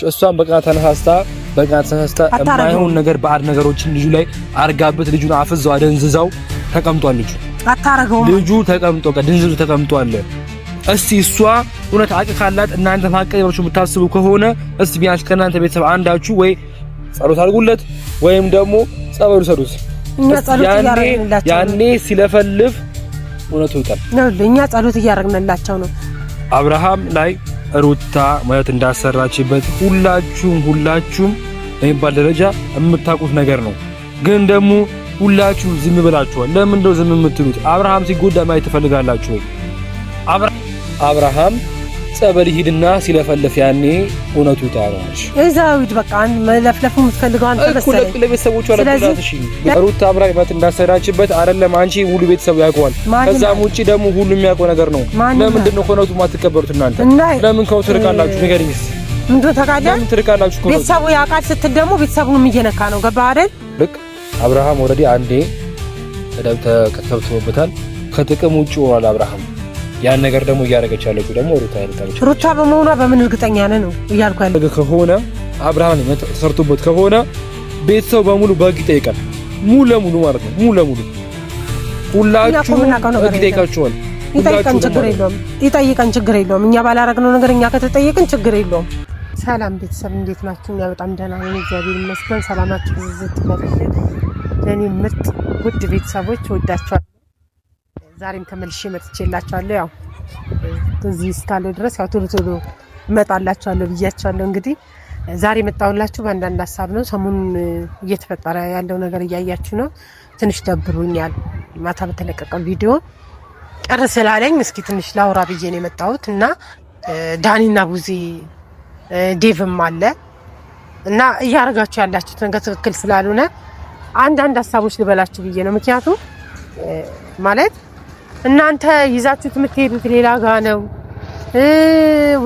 እሷን በቃ ተነሳስታ የማይሆን ነገር ባዕድ ነገሮችን ልጁ ላይ አርጋበት ልጁን አፍዛው አደንዝዛው ተቀምጧል። ልጁ አታረገው ልጁ ተቀምጦ ድንዝዙ ተቀምጧል። እስቲ እሷ እውነት አቅ ካላት እናንተ ማቀየሮቹ የምታስቡ ከሆነ እስቲ ቢያንስ ከእናንተ ቤተሰብ አንዳችሁ ወይ ጸሎት አድርጉለት ወይም ደግሞ ጸበሉ ሰዱት። ያኔ ሲለፈልፍ እውነቱ ይጣል ነው። ለኛ ጸሎት እያረግንላቸው ነው። አብርሃም ላይ ሩታ ማለት እንዳሰራችበት ሁላችሁም በሚባል ደረጃ የምታውቁት ነገር ነው። ግን ደግሞ ሁላችሁ ዝም ብላችኋል። ለምን እንደው ዝም የምትሉት? አብርሃም ሲጎዳ ማየት ትፈልጋላችሁ ወይ? አብርሃም ጸበል ሂድና ሲለፈልፍ ያኔ እውነቱ ታራሽ እዛውድ በቃ መለፍለፉ የምትፈልገው አንተ መሰለኝ። ለቤተሰቦቿ ለብላትሽ ሩታ አብርሃም ማለት እንዳሰራችበት አይደለም አንቺ ሁሉ ቤተሰብ ያውቀዋል። ከዛም ውጪ ደግሞ ሁሉ የሚያውቀው ነገር ነው። ለምንድን ነው ከነቱ ማትከበሩት እናንተ? ለምን ከው ትርቃላችሁ? ንገሪኝስ ምንድነው ተቃዳ? ለምን ትርቃላችሁ? ቤተሰቡ ያውቃል ስትል ደግሞ ቤተሰቡንም እየነካ ነው። ገባ አይደል? ልክ አብርሃም ኦልሬዲ አንዴ ተከብቶበታል። ከጥቅም ውጪ ሆኗል አብርሃም። ያን ነገር ደግሞ እያደረገች ያለችው ደግሞ ሩታ በመሆኗ በምን እርግጠኛ ነህ እያልኩ ያለው ከሆነ አብርሃም ተሰርቶበት ከሆነ ቤተሰብ በሙሉ በግ ይጠይቃል። ሙሉ ለሙሉ ማለት ነው። ሙሉ ለሙሉ ሁላችሁም በግ ይጠይቃችኋል። ይጠይቀን ችግር የለውም። እኛ ባላረግነው ነገር እኛ ከተጠየቅን ችግር የለውም። ሰላም ቤተሰብ እንዴት ናችሁ? እኛ በጣም ደህና ነን፣ እግዚአብሔር ይመስገን። ሰላማችሁ ብዝት ይበልልኝ። ለኔ ምርጥ ውድ ቤተሰቦች ወዳችኋለሁ። ዛሬም ተመልሼ መጥቼላችኋለሁ። ያው እዚህ እስካለ ድረስ ያው ቶሎ እመጣላችኋለሁ ብያችኋለሁ። እንግዲህ ዛሬ መጣሁላችሁ በአንዳንድ ሀሳብ ነው። ሰሞኑን እየተፈጠረ ያለው ነገር እያያችሁ ነው። ትንሽ ደብሮኛል። ማታ በተለቀቀው ቪዲዮ ቀር ስላለኝ እስኪ ትንሽ ላውራ ብዬ ነው የመጣሁት እና ዳኒና ቡዜ ዴቭም አለ እና እያረጋችሁ ያላችሁት ነገር ትክክል ስላልሆነ አንዳንድ ሀሳቦች ልበላችሁ ብዬ ነው። ምክንያቱም ማለት እናንተ ይዛችሁት የምትሄዱት ሌላ ጋ ነው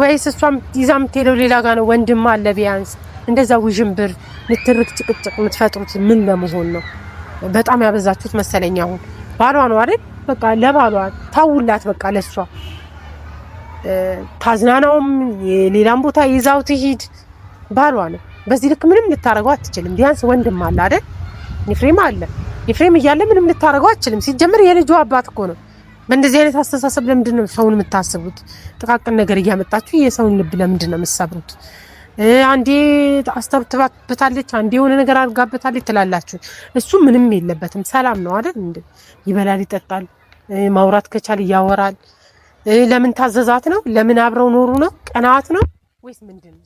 ወይስ እሷም ይዛ የምትሄደው ሌላ ጋ ነው? ወንድም አለ ቢያንስ እንደዛ ውዥንብር ንትርክ ጭቅጭቅ የምትፈጥሩት ምን ለመሆን ነው? በጣም ያበዛችሁት መሰለኝ። አሁን ባሏ ነው አይደል? በቃ ለባሏ ታውላት። በቃ ለሷ ታዝናናውም የሌላም ቦታ ይዛው ትሂድ ባሏ ነው። በዚህ ልክ ምንም ልታረገው አትችልም። ቢያንስ ወንድም አለ አይደል? ኤፍሬም አለ። ኤፍሬም እያለ ምንም ልታረገው አትችልም። ሲጀምር የልጇ አባት እኮ ነው። በእንደዚህ አይነት አስተሳሰብ ለምንድን ነው ሰውን የምታስቡት? ጥቃቅን ነገር እያመጣችሁ የሰውን ልብ ለምንድን ነው የምትሰብሩት? አንዴ አስተብትባታለች፣ አንዴ የሆነ ነገር አድርጋበታለች ትላላችሁ። እሱ ምንም የለበትም። ሰላም ነው አይደል? እንዴ ይበላል፣ ይጠጣል፣ ማውራት ከቻለ ያወራል። ለምን ታዘዛት ነው? ለምን አብረው ኖሩ ነው? ቅናት ነው ወይስ ምንድን ነው?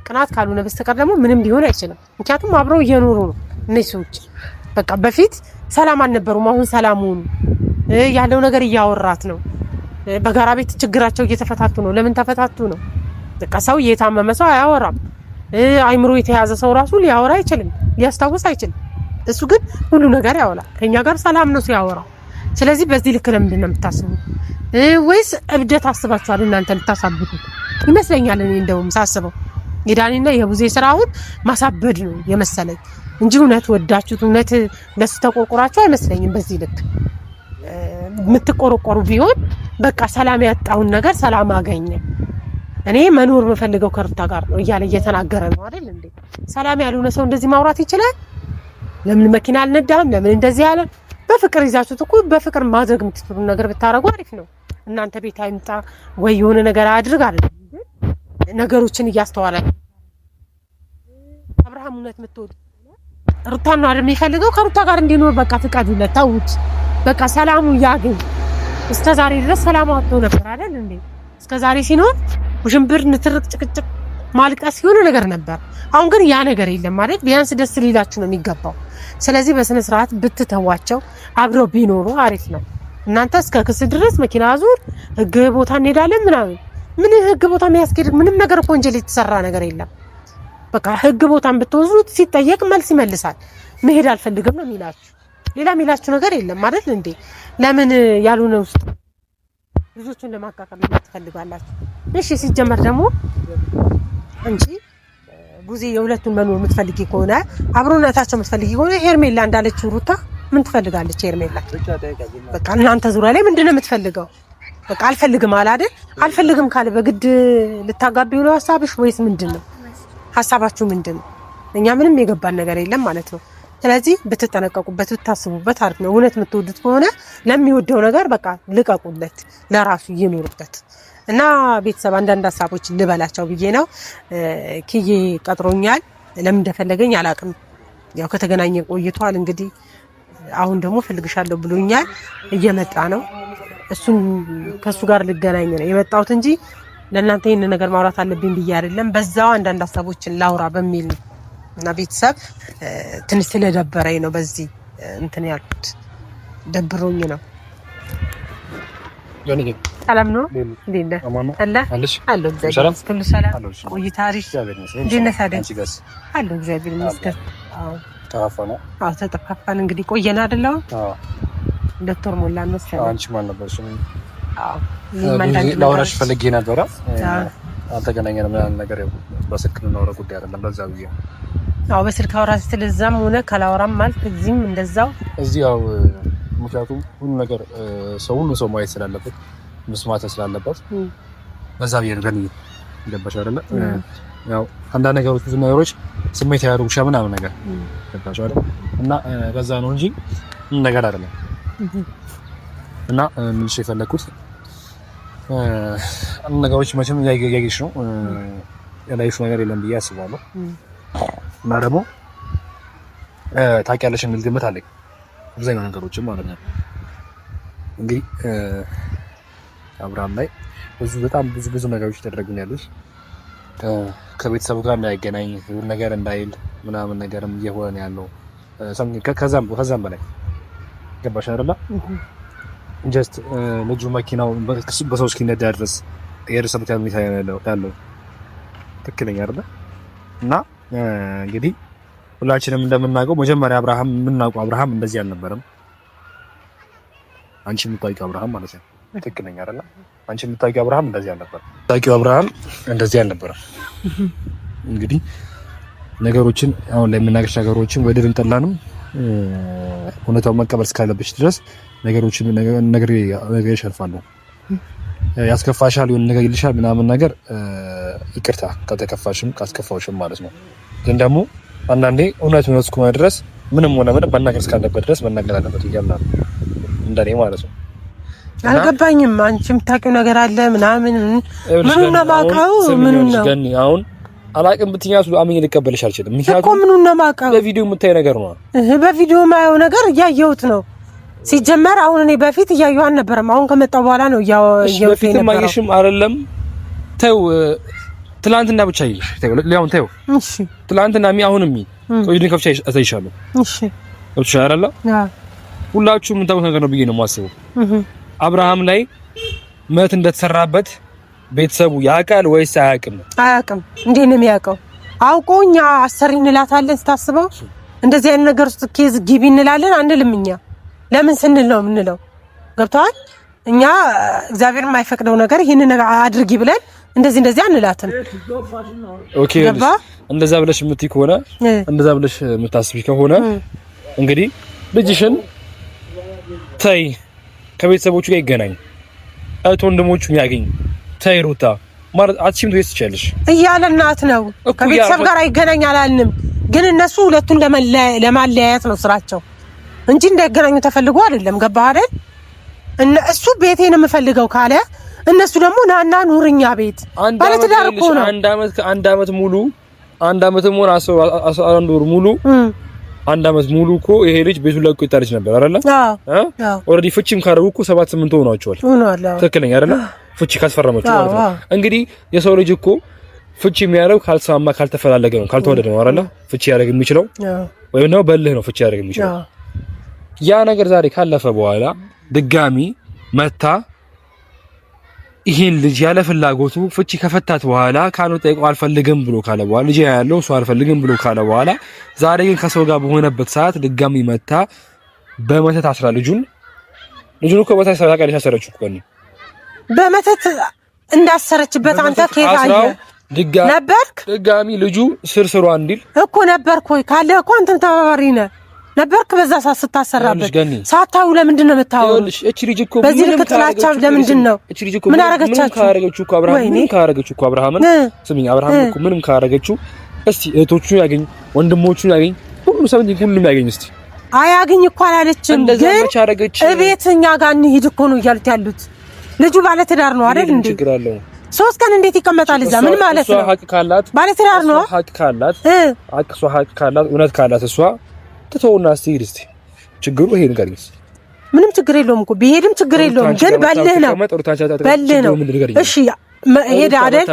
ቅናት ካልሆነ በስተቀር ደግሞ ምንም ሊሆን አይችልም። ምክንያቱም አብረው እየኖሩ ነው እነዚህ ሰዎች። በቃ በፊት ሰላም አልነበሩም፣ አሁን ሰላም ሆኑ። ያለው ነገር እያወራት ነው። በጋራ ቤት ችግራቸው እየተፈታቱ ነው። ለምን ተፈታቱ ነው? በቃ ሰው እየታመመ ሰው አያወራም። አይምሮ የተያዘ ሰው ራሱ ሊያወራ አይችልም፣ ሊያስታውስ አይችልም። እሱ ግን ሁሉ ነገር ያወራል። ከኛ ጋር ሰላም ነው ሲያወራ። ስለዚህ በዚህ ልክ ለምንድን ነው የምታስቡት? ወይስ እብደት አስባችኋል እናንተ ልታሳብዱት ይመስለኛል። እኔ እንደውም ሳስበው የዳኒና የቡዜ ስራውን ማሳበድ ነው የመሰለኝ እንጂ እውነት ወዳችሁት እውነት ለሱ ተቆርቆራችሁ አይመስለኝም። በዚህ ልክ የምትቆረቆሩ ቢሆን በቃ ሰላም ያጣውን ነገር ሰላም አገኘ። እኔ መኖር የምፈልገው ከሩታ ጋር ነው እያለ እየተናገረ ነው አይደል እንዴ? ሰላም ያልሆነ ሰው እንደዚህ ማውራት ይችላል? ለምን መኪና አልነዳም? ለምን እንደዚህ ያለ? በፍቅር ይዛችሁት እኮ በፍቅር ማድረግ የምትችሉ ነገር ብታረጉ አሪፍ ነው። እናንተ ቤት አይምጣ ወይ የሆነ ነገር አድርግ አይደል? ነገሮችን እያስተዋለ አብርሃም እውነት የምትወድ ሩታ ነው አይደል የሚፈልገው? ከሩታ ጋር እንዲኖር በቃ ፍቃዱለት፣ ተውት። በቃ ሰላሙ ያገኝ። እስከዛሬ ድረስ ሰላም አጥቶ ነበር አይደል እንዴ? እስከዛሬ ሲኖር ውሽንብር፣ ንትርክ፣ ጭቅጭቅ፣ ማልቀስ የሆነ ነገር ነበር። አሁን ግን ያ ነገር የለም ማለት ቢያንስ ደስ ሊላችሁ ነው የሚገባው። ስለዚህ በስነ ስርዓት ብትተዋቸው አብረው ቢኖሩ አሪፍ ነው። እናንተ እስከ ክስ ድረስ መኪና ዙር ህግ ቦታ እንሄዳለን ምናምን ምን ህግ ቦታ የሚያስኬድ ምንም ነገር እኮ ወንጀል የተሰራ ነገር የለም። በቃ ህግ ቦታን ብትወዙት ሲጠየቅ መልስ ይመልሳል። መሄድ አልፈልግም ነው የሚላችሁ። ሌላ የሚላችሁ ነገር የለም ማለት እንዴ? ለምን ያልሆነ ውስጥ ልጆቹን ለማቃቀም ትፈልጋላችሁ? እሺ ሲጀመር ደግሞ እንጂ ቡዜ የሁለቱን መኖር የምትፈልጊ ከሆነ አብሮነታቸው የምትፈልጊ ከሆነ ሄርሜላ እንዳለችው ሩታ ምን ትፈልጋለች? ሄርሜላ በቃ እናንተ ዙሪያ ላይ ምንድነው የምትፈልገው? በቃ አልፈልግም አለ አይደል? አልፈልግም ካለ በግድ ልታጋቢው ነው ሐሳብሽ ወይስ ምንድነው? ሐሳባችሁ ምንድነው? እኛ ምንም የገባን ነገር የለም ማለት ነው። ስለዚህ ብትጠነቀቁበት ብታስቡበት አሪፍ ነው። እውነት የምትወዱት ከሆነ ለሚወደው ነገር በቃ ልቀቁለት፣ ለራሱ ይኖርበት እና ቤተሰብ አንዳንድ ሐሳቦች ልበላቸው ብዬ ነው። ኪዬ ቀጥሮኛል። ለምን እንደፈለገኝ አላውቅም። ያው ከተገናኘ ቆይቷል። እንግዲህ አሁን ደግሞ ፈልግሻለሁ ብሎኛል። እየመጣ ነው። እሱን ከሱ ጋር ልገናኝ ነው የመጣሁት እንጂ ለእናንተ ይህን ነገር ማውራት አለብኝ ብዬ አይደለም። በዛው አንዳንድ ሐሳቦችን ላውራ በሚል ነው። እና ቤተሰብ ትንሽ ስለደበረኝ ነው በዚህ እንትን ያልኩት። ደብሮኝ ነው። ሰላም ነው? እንዴት ነህ? አለሁ እግዚአብሔር ይመስገን። ሰላም ቆይታ አሪፍ። እንዴት ነህ ታዲያ? አለሁ እግዚአብሔር ይመስገን። አዎ ተጠፋፋን። እንግዲህ ቆየን አይደለም? ሁለት ወር ሞላን መሰለኝ። አንቺ ማን ነበርሽ? ላወራሽ ፈልጌ ነበረ። አልተገናኘንም። ያን ነገር በስልክ የምናወራ ጉዳይ አይደለም። በዛ ብዬ አዎ በስልክ አውራ ስትል እዛም ሆነ ካላወራም ማለት እዚህም እንደዛው እዚህ ያው ምክንያቱም ሁሉ ነገር ሁሉ ሰው ማየት ስላለበት መስማት ስላለበት በዛ ብዬ ነው። ገኒ ገባሽ አይደለ? ያው አንዳንድ ነገሮች ብዙ ነገሮች ስሜት ያደርጉሻ ምናምን ነገር ገባሽ አይደል? እና በዛ ነው እንጂ ምን ነገር አይደለም። እና ምን እሺ የፈለኩት አንድ ነገሮች መቼም ያያይሽ ነው ያላይሽ ነገር የለም ብዬ አስባለሁ። እና ደግሞ ታውቂያለሽ የሚል ግምት አለኝ አብዛኛው ነገሮችን ማለት ነው። እንግዲህ አብርሃም ላይ በጣም ብዙ ነገሮች ተደረጉኛለሽ። ከቤተሰቡ ጋር እንዳይገናኝ ሁሉ ነገር እንዳይል ምናምን ነገርም እየሆነ ያለው ከዛም በላይ ገባሽ አይደለ? ጀስት ልጁ መኪናው በሰው እስኪነዳ ድረስ የደረሰበት ሁኔታ ያለው ትክክለኛ አይደለ? እና እንግዲህ ሁላችንም እንደምናውቀው መጀመሪያ አብርሃም እንደዚህ አልነበረም። አንቺ የምታውቂው አብርሃም ማለት ነው ትክክለኛ አይደለ? አንቺ የምታውቂው አብርሃም እንደዚህ አልነበረም። ታውቂው አብርሃም እንደዚህ አልነበረም። እንግዲህ ነገሮችን አሁን ላይ የምናገር ነገሮችን ወደድን ጠላንም ሁኔታውን መቀበል እስካለብሽ ድረስ ነገሮችን ነገር ያልፋሉ። ያስከፋሻል የሆነ ነገር ይልሻል ምናምን ነገር ይቅርታ ከተከፋሽም ካስከፋውሽም ማለት ነው። ግን ደግሞ አንዳንዴ እውነት እስከሆነ ድረስ ምንም ሆነ ምንም መናገር እስካለበት ድረስ መናገር አለበት ይያምናል እንደኔ ማለት ነው። አልገባኝም። አንቺ የምታውቂው ነገር አለ ምናምን ምኑን ነው የማውቀው? ምኑን ነው ግን አሁን አላቅም ብትኛሱ አምኜ ልቀበልሽ አልችልም። ምክንያቱም እኮ ምኑን ነው የማውቀው? በቪዲዮ የምታይ ነገር ነው። በቪዲዮ የማየው ነገር እያየሁት ነው። ሲጀመር አሁን እኔ በፊት እያየሁ አልነበረም። አሁን ከመጣሁ በኋላ ነው እያየሁት የነበረው። ማየሽም አይደለም ተው። ትላንትና ብቻ ይልሽ ተው። ለያውን ተው። እሺ ትላንትና አሁንም ቆይኝ ከፍቻ አሳይሻለሁ። እሺ እሺ አይደለ? ሁላችሁም የምታውቁት ነገር ነው ብዬ ነው የማስበው። አብርሃም ላይ መት እንደተሰራበት ቤተሰቡ ያውቃል ወይስ አያውቅም? አያውቅም። እንዴት ነው የሚያውቀው? አውቆኛ አሰሪ እንላታለን። ስታስበው እንደዚህ አይነት ነገር ውስጥ ኬዝ ግቢ እንላለን አንልም። እኛ ለምን ስንል ነው የምንለው? ገብቷል? እኛ እግዚአብሔር የማይፈቅደው ነገር ይሄን ነገር አድርጊ ብለን እንደዚህ አንላትም። ኦኬ ገባ? እንደዛ ብለሽ የምትይ ከሆነ እንደዛ ብለሽ የምታስቢ ከሆነ እንግዲህ ልጅሽን ተይ፣ ከቤተሰቦቹ ጋር ይገናኝ፣ እህት ወንድሞቹን ያገኝ። ተይ ሩታ ማለት አትሽም ትወይስ ትችያለሽ እያለ እናት ነው። ከቤተሰብ ጋር አይገናኝ አላልንም፣ ግን እነሱ ሁለቱን ለማለያየት ነው ስራቸው እንጂ እንዳይገናኙ ተፈልጎ አይደለም። ገባህ አይደል? እሱ ቤቴን የምፈልገው ካለ እነሱ ደግሞ ናና ኑርኛ ቤት ማለት ዳር እኮ ነው። አንድ አመት ሙሉ አንድ አመት ሙሉ እኮ ይሄ ልጅ ቤቱን ለቆ ይታረች ነበር አይደለ? ኦሬዲ ፍቺም ካረጉ እኮ 7-8 ሆኗቸዋል። ትክክለኛ አይደለ? ፍቺ ካስፈረመችው ማለት ነው። እንግዲህ የሰው ልጅ እኮ ፍቺ የሚያደርግ ካልተስማማ ካልተፈላለገ ነው ካልተወደደ ነው አይደለ? ፍቺ ያደርግ የሚችለው ወይም ነው በልህ ነው ፍቺ ያደርግ የሚችለው። ያ ነገር ዛሬ ካለፈ በኋላ ድጋሚ መታ ይሄን ልጅ ያለ ፍላጎቱ ፍቺ ከፈታት በኋላ ካኑ ጠይቀው አልፈልግም ብሎ ካለ በኋላ ልጅ ያለው እሱ አልፈልግም ብሎ ካለ በኋላ ዛሬ ግን ከሰው ጋር በሆነበት ሰዓት ድጋሚ መታ በመተት አስራ ልጁን እኮ በመተት ሳታውቃለች አሰረችው እኮ ነው። በመተት እንዳሰረችበት አንተ ከየት አየህ? ድጋሚ ልጁ ስርስሯ እንዲል እኮ ነበርኩ ካለ እኮ አንተም ተባባሪ ነህ ነበርክ። በዛ ሰዓት ስታሰራበት ሳታው ለምንድን ነው የምታወው? እቺ ልጅ እኮ በዚህ ልክ ጥላቻ ለምንድን ነው? እቺ ልጅ እኮ ምን አረገቻችሁ? ካረገችው እኮ አብርሃም ምን ካረገችው እኮ አብርሃምን ስሚኝ፣ አብርሃም እኮ ምንም ካረገችው እስቲ እህቶቹን ያገኝ ወንድሞቹን ያገኝ ሁሉ ሰው ሁሉም ያገኝ እስቲ አያገኝ እኮ አላለችም ግን እቤት እኛ ጋር እንሂድ እኮ ነው እያሉት ያሉት ልጁ ባለ ትዳር ነው አይደል እንዴ 3 ቀን እንዴት ይቀመጣል እዛ ምን ማለት ነው ሀቅ ካላት ባለ ትዳር ነው ሀቅ ካላት ሀቅ ካላት እውነት ካላት እሷ ትተውና እስቲ ችግሩ ይሄ ነገር ነው ምንም ችግር የለውም እኮ ቢሄድም ችግር የለውም ግን በልህ ነው እሺ ሄዳ አይደል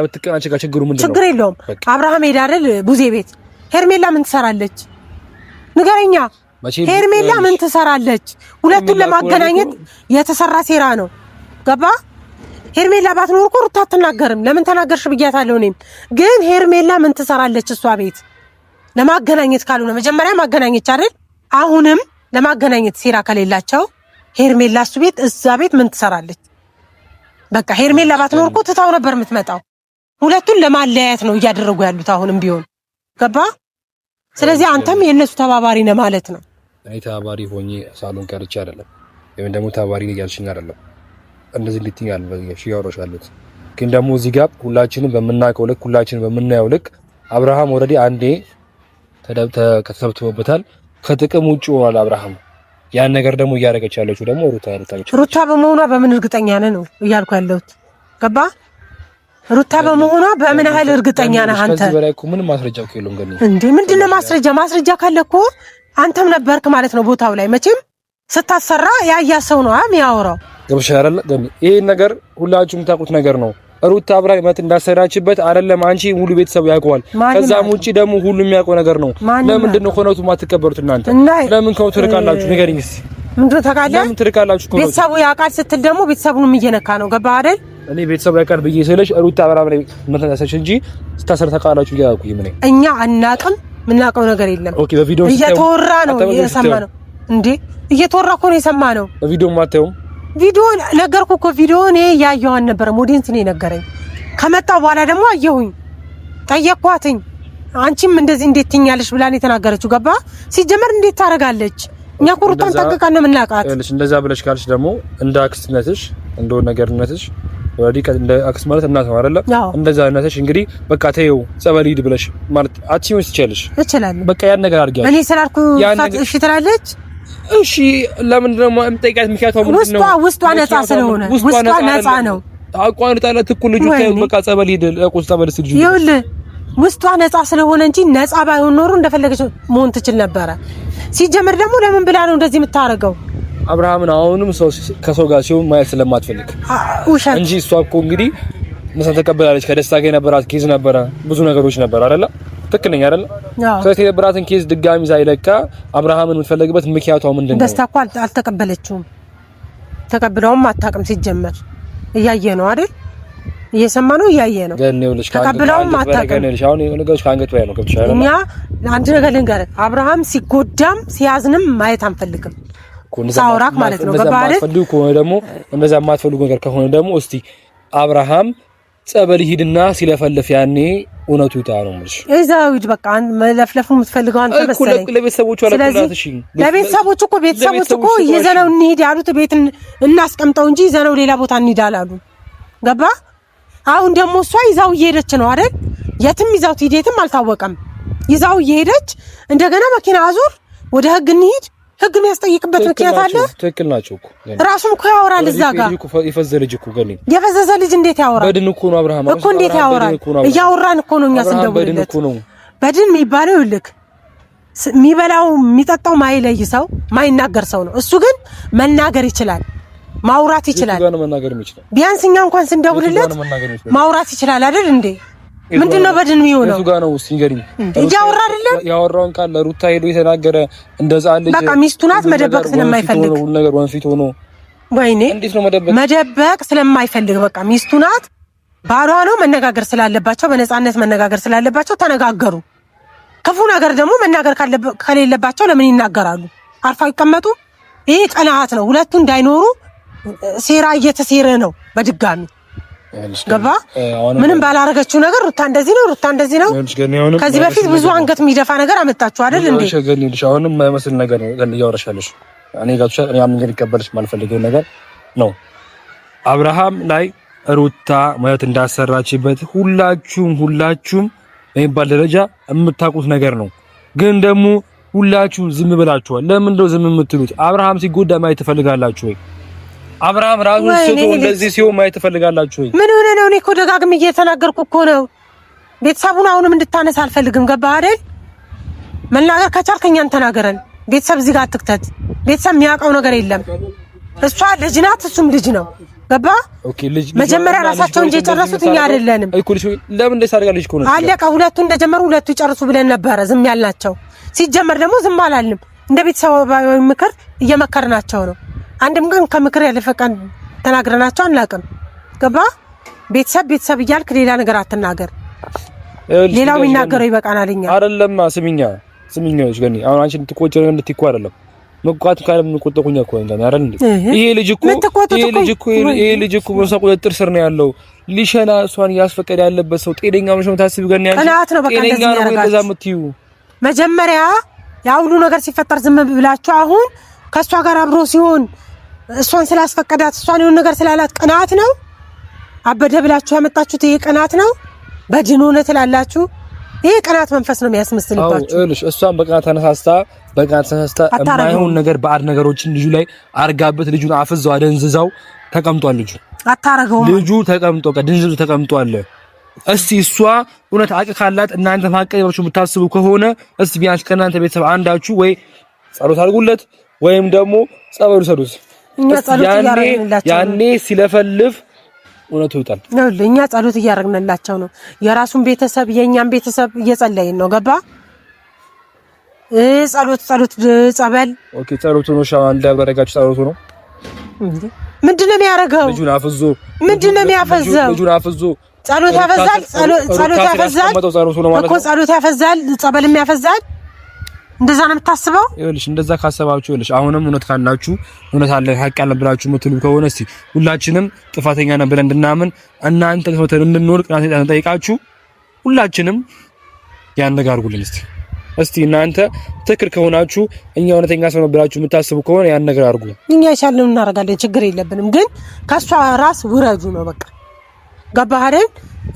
ችግር የለውም አብርሃም ሄዳ አይደል ቡዜ ቤት ሄርሜላ ምን ትሰራለች ንገረኛ ሄርሜላ ምን ትሰራለች ሁለቱን ለማገናኘት የተሰራ ሴራ ነው ገባ ሄርሜላ ባትኖር እኮ ሩታ አትናገርም ለምን ተናገርሽ ብያታለሁ እኔም ግን ሄርሜላ ምን ትሰራለች እሷ ቤት ለማገናኘት ካልሆነ መጀመሪያ ማገናኘት አይደል አሁንም ለማገናኘት ሴራ ከሌላቸው ሄርሜላ እሱ ቤት እዛ ቤት ምን ትሰራለች በቃ ሄርሜላ ባትኖር እኮ ትታው ነበር የምትመጣው ሁለቱን ለማለያየት ነው እያደረጉ ያሉት አሁንም ቢሆን ገባ ስለዚህ አንተም የነሱ ተባባሪ ነህ ማለት ነው እኔ ተባባሪ ሆኜ ሳሎን ቀርቼ አይደለም ወይም ደግሞ ተባባሪ ያልሽኝ አይደለም እንደዚህ ልትኛል በየሽ ያወራሻሉት ግን ደግሞ እዚህ ጋር ሁላችንም በመናቀው ልክ ሁላችንም በመናየው ልክ አብርሃም ኦሬዲ አንዴ ከተሰብትቦበታል ከጥቅም ውጪ ሆኗል አብርሃም ያን ነገር ደግሞ እያደረገች ያለችው ደግሞ ሩታ በመሆኗ በምን እርግጠኛ ነህ ነው እያልኩ ያለሁት ገባ ሩታ በመሆኗ በምን ያህል እርግጠኛ ነህ አንተ ከዚህ በላይ እኮ ምንም ማስረጃ እኮ የለውም ገኒ እንዴ ምንድነው ማስረጃ ካለ እኮ አንተም ነበርክ ማለት ነው ቦታው ላይ መቼም ስታሰራ ያያ ሰው ነው የሚያወራው ገብሽ አይደለ ገኒ ይሄ ነገር ሁላችሁም ታውቁት ነገር ነው ሩታ አብራይ መት እንዳሰራችበት አይደለም አንቺ ሙሉ ቤተሰብ ያውቀዋል ከዛም ውጪ ደግሞ ሁሉ የሚያውቀው ነገር ነው ለምንድን ነው ኮነቱ ማትከበሩት እናንተ ለምን ከው ትርቃላችሁ ንገሪኝ እስቲ ምንድነው ተቃለ ለምን ትርቃላችሁ ቤተሰቡ ያውቃል ስትል ደግሞ ቤተሰቡንም እየነካ ነው ገባ አይደል እኔ ቤተሰቡ ያውቃል ብዬ ስለሽ ሩታ አብራም ላይ መተሳሰች እንጂ ስታሰር ተቃላችሁ ያውቁኝ ምን እኛ አናቅም ምናቀው ነገር የለም ኦኬ በቪዲዮ እየተወራ ነው የሰማነው እንዴ እየተወራ እኮ ነው የሰማነው በቪዲዮ ማታየው ቪዲዮ ነገርኩ እኮ ቪዲዮ እኔ ያየዋን ነበር ሞዴንስ ነው ነገረኝ ከመጣው በኋላ ደግሞ አየሁኝ ጠየቅኳትኝ አንቺም እንደዚህ እንዴት ትኛለሽ ብላ ነው የተናገረችው ገባ ሲጀመር እንዴት ታረጋለች እኛ ቁርጣን ተቀቀን ነው የምናውቃት እልሽ እንደዛ ብለሽ ካልሽ ደግሞ እንደ አክስትነትሽ እንደው ነገርነትሽ ወዲ እንደ አክስት ማለት እናት ነው አይደለ እንደዛ አይነትሽ እንግዲህ በቃ ተይው ጸበል ሂድ ብለሽ ማለት አትሲው ትችያለሽ እችላለሁ በቃ ያን ነገር አድርጊያለሽ እኔ ስላልኩ እሺ ትላለች እሺ ለምን ደግሞ የምጠይቃት ምክንያቱም ምንድነው ውስጧ ነፃ ስለሆነ ውስጧ ነፃ ነው አቋን ታላት እኮ ልጅ ታዩ በቃ ጸበል ሂድ ለቁስ ጸበል ሲልጅ ይኸውልህ ውስጧ ነፃ ስለሆነ እንጂ ነፃ ባይሆን ኖሮ እንደፈለገች መሆን ትችል ነበር ሲጀመር ደግሞ ለምን ብላ ነው እንደዚህ የምታረገው አብርሃምን አሁንም ከሰው ጋር ሲሆን ማየት ስለማትፈልግ እንጂ እሷ እኮ እንግዲህ መሰል ተቀበላለች ከደስታ ጋር የነበራት ኬዝ ነበረ ብዙ ነገሮች ነበር አይደለ ትክክል ነኝ አይደለ ስለዚህ የነበራትን ኬዝ ድጋሚ ሳይለካ አብርሃምን የምትፈልግበት ምክንያቷ ምንድነው ደስታ እኮ አልተቀበለችውም ተቀብለውም አታውቅም ሲጀመር እያየ ነው አይደል እየሰማ ነው እያየ ነው ተቀብለውም አታውቅም ገነልሽ አሁን ነገሮች ካንገት ላይ ነው ከብቻለ እኛ አንድ ነገር ልንገር አብርሃም ሲጎዳም ሲያዝንም ማየት አንፈልግም ሳውራክ ማለት ነው ገባ አይደል ፈልጉ ከሆነ ደግሞ እንደዛ የማትፈልጉ ነገር ከሆነ ደግሞ እስቲ አብርሃም ጸበል ሂድና ሲለፈልፍ ያኔ እውነቱ ይታ ነው ማለት እዛውድ በቃ መለፍለፉ የምትፈልገው አንተ መሰለኝ ለቤተሰቦቹ አለቁላት እሺ ለቤተሰቦቹ እኮ ይዘነው እንሂድ ያሉት ቤት እናስቀምጠው እንጂ ይዘነው ሌላ ቦታ እንሂድ አላሉ ገባ አሁን ደግሞ እሷ ይዛው እየሄደች ነው አይደል የትም ይዛው ትሄድም አልታወቀም ይዛው እየሄደች እንደገና መኪና አዙር ወደ ህግ እንሂድ ህግ የሚያስጠይቅበት ምክንያት አለ ትክክል ናቸው እኮ ራሱም እኮ ያወራል እዛ ጋር የፈዘለ ልጅ እኮ ገኒ የፈዘዘ ልጅ እንዴት ያወራል በድን እኮ ነው አብርሃም እኮ እንዴት ያወራል እያወራን እኮ ነው እኛ ስንደውልለት በድን የሚባለው ይልክ የሚበላው የሚጠጣው ማይለይ ሰው ማይናገር ሰው ነው እሱ ግን መናገር ይችላል ማውራት ይችላል ቢያንስ እኛ እንኳን ስንደውልለት ማውራት ይችላል አይደል እንዴ ምንድነው በድን የሚሆነው እሱ ጋር ነው ሲንገሪኝ እያወራ አይደለም ያወራውን ቃል ለሩታ ሄዶ የተናገረ እንደዛ ልጅ በቃ ሚስቱ ናት መደበቅ ስለማይፈልግ ሁሉ ነገር ወንፊት ሆኖ ወይኔ እንዴት ነው መደበቅ ስለማይፈልግ በቃ ሚስቱ ናት ባሏ ነው መነጋገር ስላለባቸው በነፃነት መነጋገር ስላለባቸው ተነጋገሩ ክፉ ነገር ደግሞ መናገር ከሌለባቸው ለምን ይናገራሉ አርፋው ይቀመጡ ይሄ ቀናት ነው ሁለቱ እንዳይኖሩ ሴራ እየተሴረ ነው በድጋሚ ገባ ምንም ባላረገችው ነገር ሩታ እንደዚህ ነው ከዚህ በፊት ብዙ አንገት የሚደፋ ነገር አመጣችሁ አይደል እንዴ ሸገኒልሽ አሁንም የማይመስል ነገር ነው እያወራሻለሽ እኔ ጋር እኔ አምንገር ይቀበልሽ ማልፈልገው ነገር ነው አብርሃም ላይ ሩታ ማለት እንዳሰራችበት ሁላችሁም በሚባል ደረጃ የምታውቁት ነገር ነው። ግን ደግሞ ሁላችሁ ዝም ብላችኋል። ለምን እንደው ዝም የምትሉት? አብርሃም ሲጎዳ ማየት ትፈልጋላችሁ ወይ? አብርሃም ራሱን ስቶ እንደዚህ ሲሆን ማየት ትፈልጋላችሁ ወይ? ምን ሆነ ነው? እኔ እኮ ደጋግሜ እየተናገርኩ እኮ ነው። ቤተሰቡን አሁንም እንድታነሳ አልፈልግም። ገባህ አይደል? መናገር ከቻልክ እኛን ተናገረን። ቤተሰብ እዚህ ጋር አትክተት። ቤተሰብ የሚያውቀው ነገር የለም። እሷ ልጅ ናት፣ እሱም ልጅ ነው። ገባህ? መጀመሪያ ራሳቸው እንጂ የጨረሱት እኛ አይደለንም እኮ። ለምን እንደዛ አድርጋለች እኮ ነው። አለቃ ሁለቱ እንደጀመሩ ሁለቱ ይጨርሱ ብለን ነበረ ዝም ያልናቸው። ሲጀመር ደግሞ ዝም አላልንም። እንደ ቤተሰባዊ ምክር እየመከርናቸው ነው። አንድም ቀን ከምክር ያለፈቀን ተናግረናቸው አናውቅም። ገባህ? ቤተሰብ እያልክ ሌላ ነገር አትናገር። ሌላው የሚናገረው ይበቃናል። እኛ አይደለም ስሚኛ ገኒ፣ አሁን አንቺ ልትቆጪ ነው እንድትይኩ አይደለም። መቋጥ ካለ ምን ቆጠቁኛ እኮ እንዴ አይደል እንዴ? ይሄ ልጅ እኮ በሰው ቁጥጥር ስር ነው ያለው። ሊሸና እሷን ያስፈቀደ ያለበት ሰው ጤነኛ ነው ታስቢ ገኒ። አንቺ ጤነኛ ነው እንደዛ የምትይው? መጀመሪያ ያ ሁሉ ነገር ሲፈጠር ዝም ብላችሁ አሁን ከሷ ጋር አብሮ ሲሆን እሷን ስላስፈቀዳት እሷን የሆነ ነገር ስላላት ቅናት ነው? አበደ ብላችሁ ያመጣችሁት ይሄ ቅናት ነው? በጅኑ ነው ትላላችሁ? ይሄ ቅናት መንፈስ ነው የሚያስመስልባችሁ። እልሽ እሷን በቅናት ተነሳስታ የማይሆን ነገር ባዕድ ነገሮችን ልጁ ላይ አርጋበት ልጁን አፍዛው አደንዝዛው ተቀምጧል። ልጁ ተቀምጦ ከድንዝዙ ተቀምጧል። እስቲ እሷ እውነት አቅ ካላት እናንተ ማቀየራችሁ የምታስቡ ከሆነ እስቲ ቢያንስ ከእናንተ ቤተሰብ አንዳችሁ ወይ ጸሎት አድርጉለት ወይም ደግሞ ጸበሉ ሰዱት። ያኔ ሲለፈልፍ እውነቱ ይወጣል። እኛ ጸሎት እያደረግንላቸው ነው። የራሱን ቤተሰብ የኛን ቤተሰብ እየጸለይን ነው። ገባ? ጸሎት ጸበል ኦኬ። ጸሎቱ ነው ሻው እንዳደረጋችሁ ጸሎቱ ነው። ምንድነው የሚያደርገው? ልጁን አፍዞ ምንድነው የሚያፈዘው? ልጁን አፍዞ ጸሎት ያፈዛል እኮ ጸሎት ያፈዛል፣ ጸበልም ያፈዛል። እንደዛ ነው የምታስበው? ይኸውልሽ እንደዛ ካሰባችሁ ይኸውልሽ አሁንም እውነት ካላችሁ እውነት አለ ሀቅ ያለ ብላችሁ የምትሉ ከሆነ እስቲ ሁላችንም ጥፋተኛ ነን ብለን እንድናምን እናንተ ከመተን እንድንወርቅ እናንተ ጠይቃችሁ ሁላችንም ያን ነገር አድርጉልን። እስቲ እናንተ ትክክል ከሆናችሁ እኛ እውነተኛ ሰው ነው ብላችሁ የምታስቡ ከሆነ ያን ነገር አድርጉ። እኛ ይሻልን እናደርጋለን፣ ችግር የለብንም። ግን ከሷ ራስ ውረዱ ነው በቃ። ገባህ አይደል?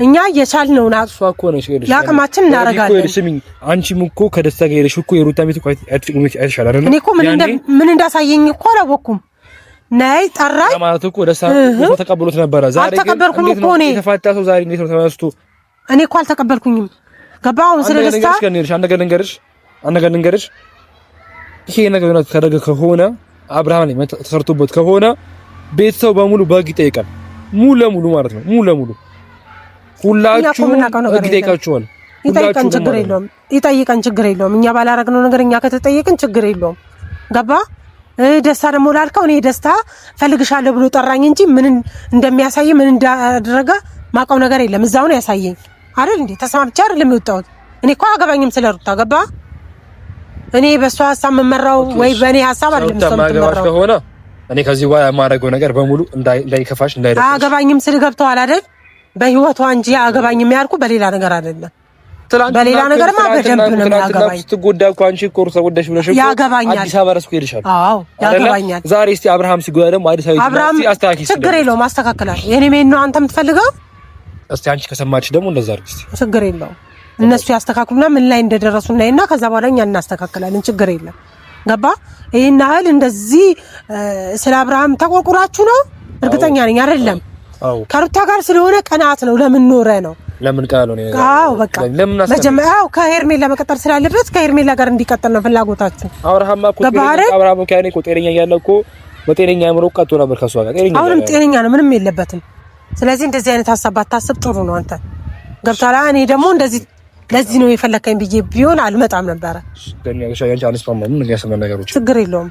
እኛ የቻልነውን አጥፋ እኮ ነው ሲሄድ ያቅማችን እናደርጋለን። ስሚኝ፣ አንቺም እኮ ከደስታ ጋር ሄደሽ እኮ የሩታ ቤት እኮ አይተሽሻል አይደል? እኔ እኮ ምን እንዳሳየኝ እኮ አላወኩም። ነይ ጠራኝ ማለት እኮ ደስታ ተቀበሉት ነበረ። ዛሬ አልተቀበልኩም እኮ እኔ የተፋታ ሰው ዛሬ እንዴት ነው ተነስቶ? እኔ እኮ አልተቀበልኩኝም። ገባህ? አሁን ስለ ደስታ አንድ ነገር ልንገርሽ፣ ይሄ ነገር ነው ካደረገ ከሆነ አብርሃም ላይ ተሰርቶበት ከሆነ ቤተሰብ በሙሉ በግ ይጠይቃል። ሙሉ ለሙሉ ማለት ነው። ሙሉ ለሙሉ ሁላችሁ ይጠይቃችኋል። ይጠይቀን ችግር የለውም። እኛ ባላረግነው ነገር እኛ ከተጠየቅን ችግር የለውም። ገባ? ደስታ ደግሞ ላልከው እኔ ደስታ ፈልግሻለሁ ብሎ ጠራኝ እንጂ ምን እንደሚያሳይ ምን እንዳደረገ ማውቀው ነገር የለም። እዛው ነው ያሳየኝ አይደል እንዴ? ተስማምቼ አይደለም የወጣሁት። እኔ እኮ አገባኝም ስለሩታ። ገባ? እኔ በሷ ሀሳብ መመራው ወይ በእኔ ሀሳብ አይደለም የምትመራው ከሆነ እኔ ከዚህ በኋላ የማደርገው ነገር በሙሉ እንዳይከፋሽ እንዳይደርስ አገባኝም ስል ገብተዋል አይደል? በህይወቷ እንጂ አገባኝም ያልኩ በሌላ ነገር አይደለም። በሌላ ነገርማ በደንብ ነው ያገባኝ። ስትጎዳ እኮ አንቺ እኮ ተጎዳሽ ብለሽ እኮ ያገባኛል። አዲስ አበባ ረስኩ ሄድሻል። አዎ ያገባኛል። ዛሬ እስቲ አብርሃም ሲጎዳ ደግሞ አዲስ አበባ አስተካክል። ችግር የለውም አስተካክላል። የኔ ሜን ነው አንተ የምትፈልገው። እስቲ አንቺ ከሰማች ደግሞ እንደዛ አድርጊ እስቲ። ችግር የለውም እነሱ ያስተካክሉና ምን ላይ እንደደረሱ እናይና ከዛ በኋላ እኛ እናስተካክላለን። ችግር የለም። ገባ? ይሄን ያህል እንደዚህ ስለ አብርሃም ተቆርቁራችሁ ነው? እርግጠኛ ነኝ አይደለም። ከሩታ ጋር ስለሆነ ቀናት ነው። ለምን ኖረ ነው? ለምን ቃል ነው? አዎ በቃ መጀመሪያው ከሄርሜላ መቀጠል ስላለበት ከሄርሜላ ጋር እንዲቀጥል ነው ፍላጎታችሁ። አብርሃም እኮ ከያኔ እኮ ጤነኛ እያለ እኮ በጤነኛ አእምሮ ቀጥቶ ነበር ከሷ ጋር። አሁንም ጤነኛ ነው፣ ምንም የለበትም። ስለዚህ እንደዚህ አይነት ሀሳብ ባታስብ ጥሩ ነው። አንተ ገብታላ። እኔ ደግሞ እንደዚህ ለዚህ ነው የፈለከኝ ብዬ ቢሆን አልመጣም ነበረ። ችግር የለውም።